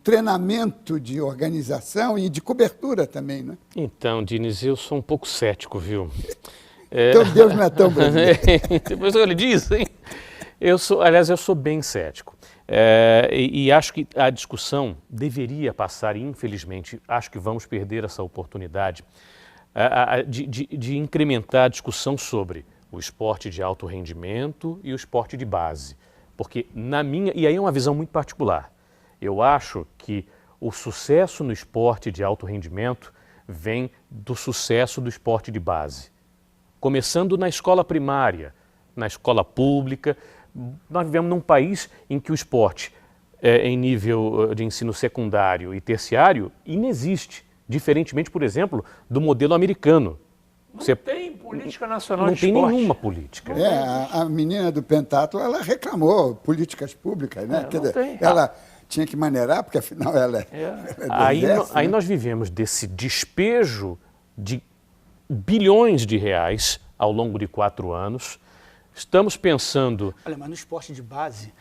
treinamento de organização e de cobertura também, né? Então, Diniz, eu sou um pouco cético, viu? Então Deus não é tão brasileiro. Depois ele diz, hein? Eu sou bem cético. E acho que a discussão deveria passar, e infelizmente acho que vamos perder essa oportunidade de incrementar a discussão sobre o esporte de alto rendimento e o esporte de base. Porque e aí é uma visão muito particular, eu acho que o sucesso no esporte de alto rendimento vem do sucesso do esporte de base. Começando na escola primária, na escola pública. Nós vivemos num país em que o esporte em nível de ensino secundário e terciário inexiste, diferentemente, por exemplo, do modelo americano. Não tem política nacional de esporte. Não tem nenhuma política. A menina do pentatlo, ela reclamou políticas públicas, né? Quer dizer, ela tinha que maneirar, porque afinal ela é do exército, aí né? nós vivemos desse despejo de bilhões de reais ao longo de 4 anos. Estamos pensando... Olha, mas no esporte de base,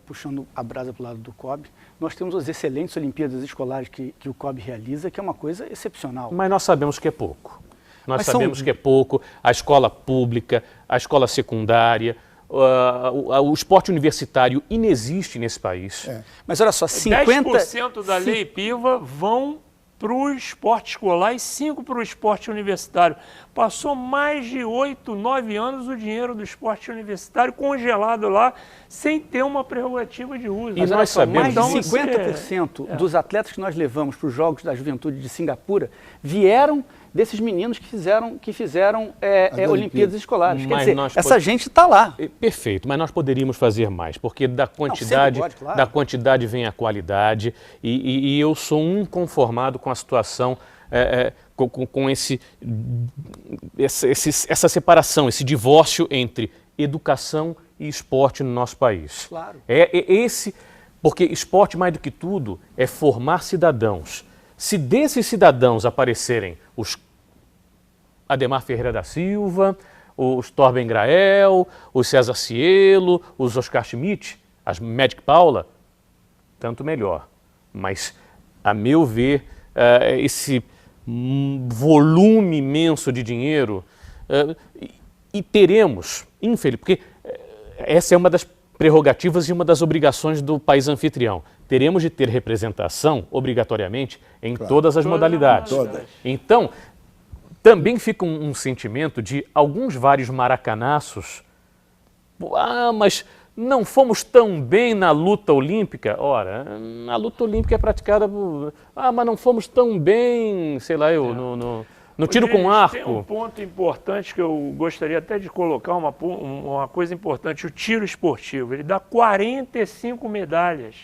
puxando a brasa para o lado do COB, nós temos as excelentes Olimpíadas Escolares que o COB realiza, que é uma coisa excepcional. Mas nós sabemos que é pouco. Sabemos que é pouco. A escola pública, a escola secundária, o esporte universitário inexiste nesse país. Mas olha só, 10% da Lei Piva vão para o esporte escolar e 5% para o esporte universitário. Passou mais de 8, 9 anos o dinheiro do esporte universitário congelado lá, sem ter uma prerrogativa de uso. E nós sabemos... Mais de 50% dos atletas que nós levamos para os Jogos da Juventude de Singapura vieram desses meninos que fizeram Olimpíadas Escolares. Quer dizer, essa gente está lá. Perfeito, mas nós poderíamos fazer mais, porque da quantidade vem a qualidade, e eu sou inconformado com a situação, com essa separação, esse divórcio entre educação e esporte no nosso país. Claro. Porque esporte, mais do que tudo, é formar cidadãos. Se desses cidadãos aparecerem os Ademar Ferreira da Silva, os Torben Grael, os César Cielo, os Oscar Schmidt, as Magic Paula, tanto melhor. Mas, a meu ver, esse volume imenso de dinheiro, e teremos, infelizmente, porque essa é uma das prerrogativas e uma das obrigações do país anfitrião. Teremos de ter representação, obrigatoriamente, em todas as modalidades. Então, também fica um sentimento de vários maracanaços. Mas não fomos tão bem na luta olímpica. Ora, a luta olímpica é praticada por... mas não fomos tão bem, sei lá, No tiro com arco. Tem um ponto importante que eu gostaria até de colocar, uma coisa importante, o tiro esportivo. Ele dá 45 medalhas.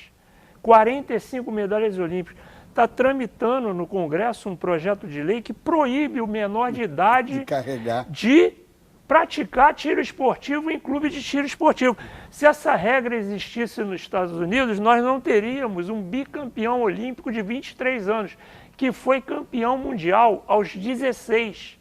45 medalhas olímpicas. Está tramitando no Congresso um projeto de lei que proíbe o menor de idade de praticar tiro esportivo em clube de tiro esportivo. Se essa regra existisse nos Estados Unidos, nós não teríamos um bicampeão olímpico de 23 anos, que foi campeão mundial aos 16.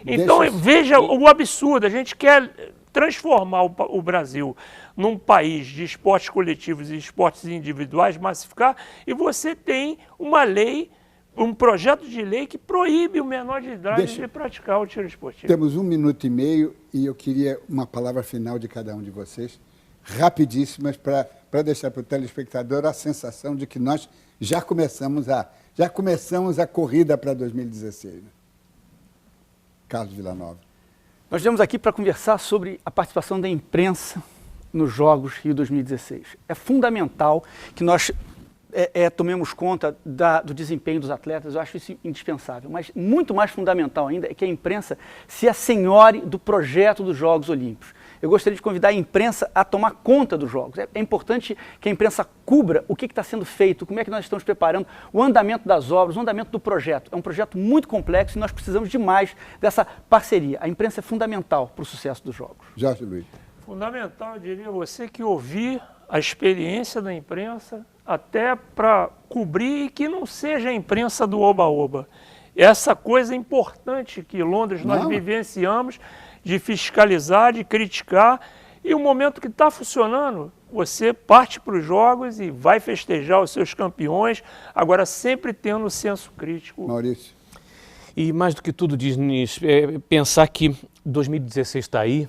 Então, veja o absurdo. A gente quer transformar o Brasil num país de esportes coletivos e esportes individuais, massificar, e você tem uma lei, um projeto de lei que proíbe o menor de idade de praticar o tiro esportivo. Temos 1 minuto e meio e eu queria uma palavra final de cada um de vocês, rapidíssimas, para deixar para o telespectador a sensação de que nós já começamos a corrida para 2016. Né? Carlos Villanova. Nós viemos aqui para conversar sobre a participação da imprensa nos Jogos Rio 2016. É fundamental que nós tomemos conta do desempenho dos atletas, eu acho isso indispensável. Mas muito mais fundamental ainda é que a imprensa se assenhore do projeto dos Jogos Olímpicos. Eu gostaria de convidar a imprensa a tomar conta dos Jogos. É importante que a imprensa cubra o que está sendo feito, como é que nós estamos preparando, o andamento das obras, o andamento do projeto. É um projeto muito complexo e nós precisamos demais dessa parceria. A imprensa é fundamental para o sucesso dos Jogos. Jorge Luiz. Fundamental, eu diria você, que ouvir a experiência da imprensa até para cobrir e que não seja a imprensa do oba-oba. Essa coisa importante que Londres nós vivenciamos, de fiscalizar, de criticar, e o momento que está funcionando, você parte para os jogos e vai festejar os seus campeões, agora sempre tendo o senso crítico. Maurício. E mais do que tudo, Diniz, pensar que 2016 está aí,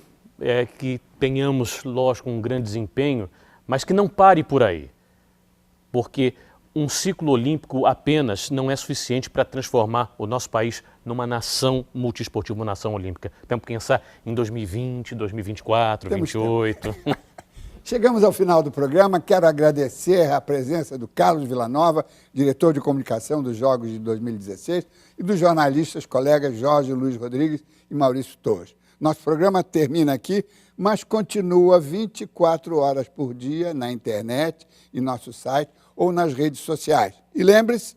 que tenhamos, lógico, um grande desempenho, mas que não pare por aí, porque um ciclo olímpico apenas não é suficiente para transformar o nosso país numa nação multiesportiva, uma nação olímpica. Temos que pensar em 2020, 2024, 2028. Chegamos ao final do programa. Quero agradecer a presença do Carlos Villanova, diretor de comunicação dos Jogos de 2016, e dos jornalistas colegas Jorge Luiz Rodrigues e Maurício Torres. Nosso programa termina aqui, mas continua 24 horas por dia na internet, em nosso site ou nas redes sociais. E lembre-se,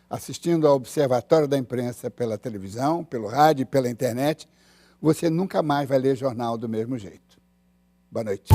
assistindo ao Observatório da Imprensa pela televisão, pelo rádio e pela internet, você nunca mais vai ler jornal do mesmo jeito. Boa noite.